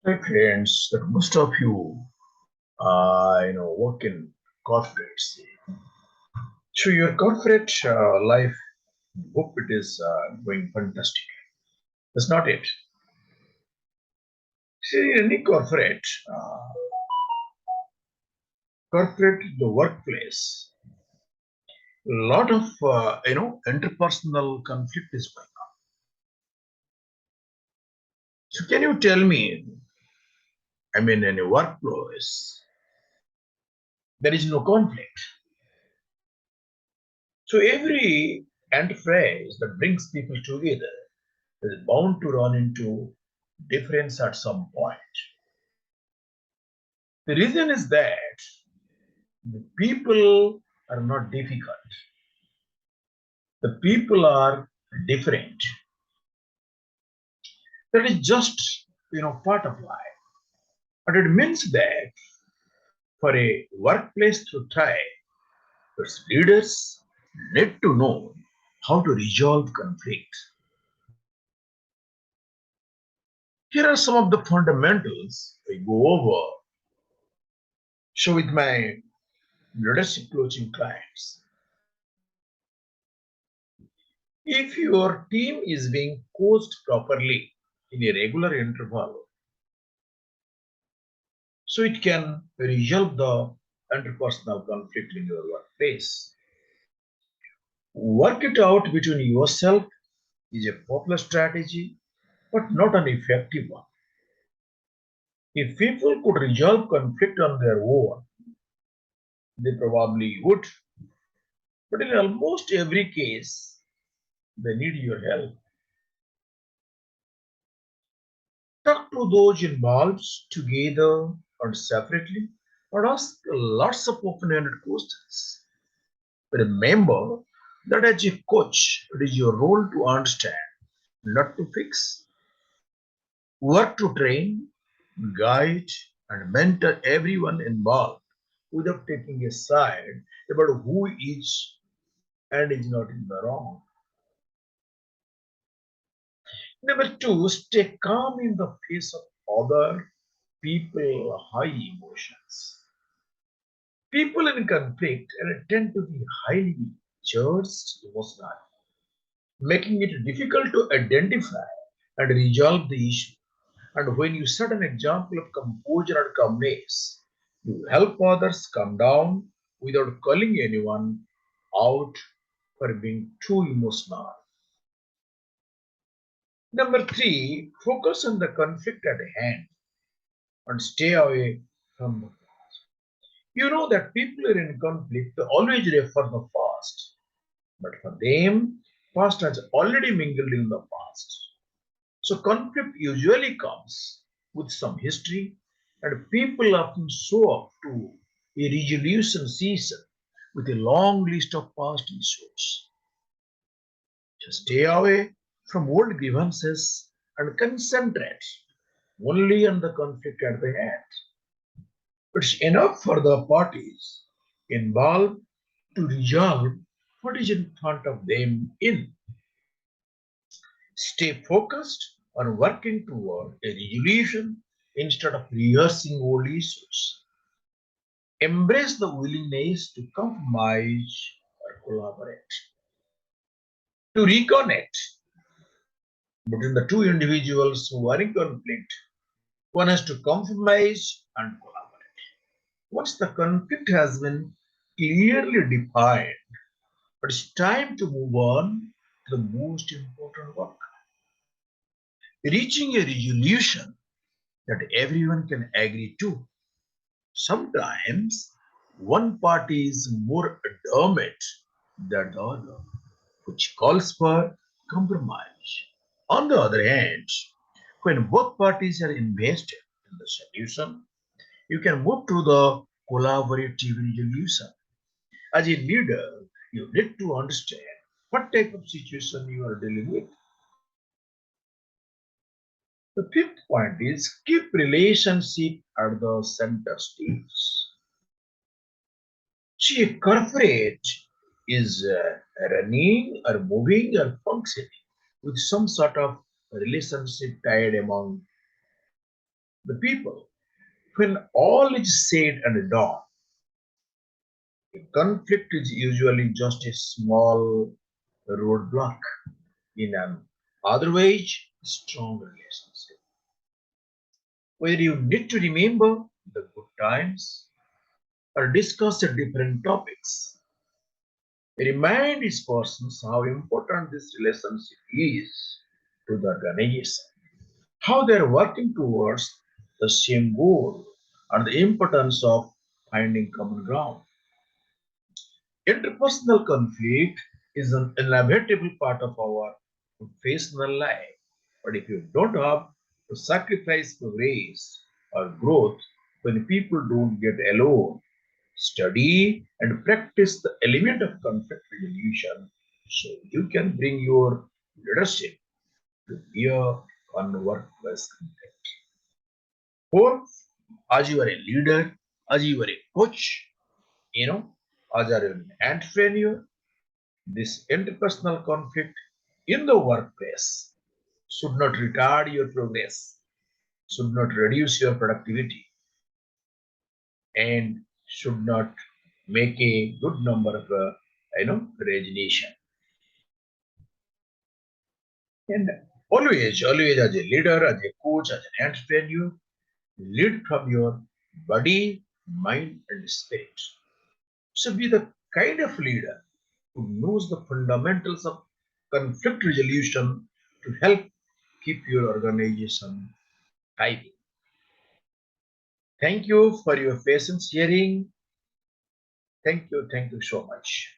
My friends, that most of you, work in corporates. So your corporate life, hope it is going fantastic. That's not it. See, in any corporate, the workplace, a lot of interpersonal conflict is going on. So can you tell me? I mean, in a workplace, there is no conflict. So every enterprise that brings people together is bound to run into difference at some point. The reason is that the people are not difficult. The people are different. That is just part of life. But it means that for a workplace to thrive, its leaders need to know how to resolve conflict. Here are some of the fundamentals I go over. So with my leadership coaching clients, if your team is being coached properly in a regular interval, so it can resolve the interpersonal conflict in your workplace. Work it out between yourself is a popular strategy, but not an effective one. If people could resolve conflict on their own, they probably would. But in almost every case, they need your help. Talk to those involved together and separately, or ask lots of open-ended questions. Remember that as a coach, it is your role to understand, not to fix. Work to train, guide, and mentor everyone involved without taking a side about who is and is not in the wrong. Number two, stay calm in the face of other people high emotions. People in conflict tend to be highly charged emotionally, making it difficult to identify and resolve the issue. And when you set an example of composure and calmness, you help others calm down without calling anyone out for being too emotional. Number three, focus on the conflict at hand and stay away from the past. You know that people are in conflict always refer the past, but for them, past has already mingled in the past. So conflict usually comes with some history, and people often show up to a resolution season with a long list of past issues. Just stay away from old grievances and concentrate only on the conflict at the hand. It's enough for the parties involved to resolve what is in front of them in. Stay focused on working toward a resolution instead of rehearsing old issues. Embrace the willingness to compromise or collaborate. To reconnect between the two individuals who are in conflict, one has to compromise and collaborate. Once the conflict has been clearly defined, it's time to move on to the most important work. Reaching a resolution that everyone can agree to. Sometimes one party is more adamant than the other, which calls for compromise. On the other hand, when both parties are invested in the solution, you can move to the collaborative resolution. As a leader, you need to understand what type of situation you are dealing with. The fifth point is keep relationship at the center stage. See, a corporate is running or moving or functioning with some sort of relationship tied among The people, when all is said and done, conflict is usually just a small roadblock in an otherwise strong relationship. Whether you need to remember the good times or discuss the different topics, remind each person how important this relationship is to the organization, how they are working towards the same goal, and the importance of finding common ground. Interpersonal conflict is an inevitable part of our professional life. But if you don't have to sacrifice progress or growth when people don't get along, study and practice the element of conflict resolution so you can bring your leadership to bear on workplace conflict. Or as you are a leader, as you are a coach, you know, as you are an entrepreneur, this interpersonal conflict in the workplace should not retard your progress, should not reduce your productivity, and should not make a good number of resignation. And always as a leader, as a coach, as an entrepreneur, lead from your body, mind, and spirit. So be the kind of leader who knows the fundamentals of conflict resolution to help keep your organization thriving. Thank you for your patience hearing. Thank you so much.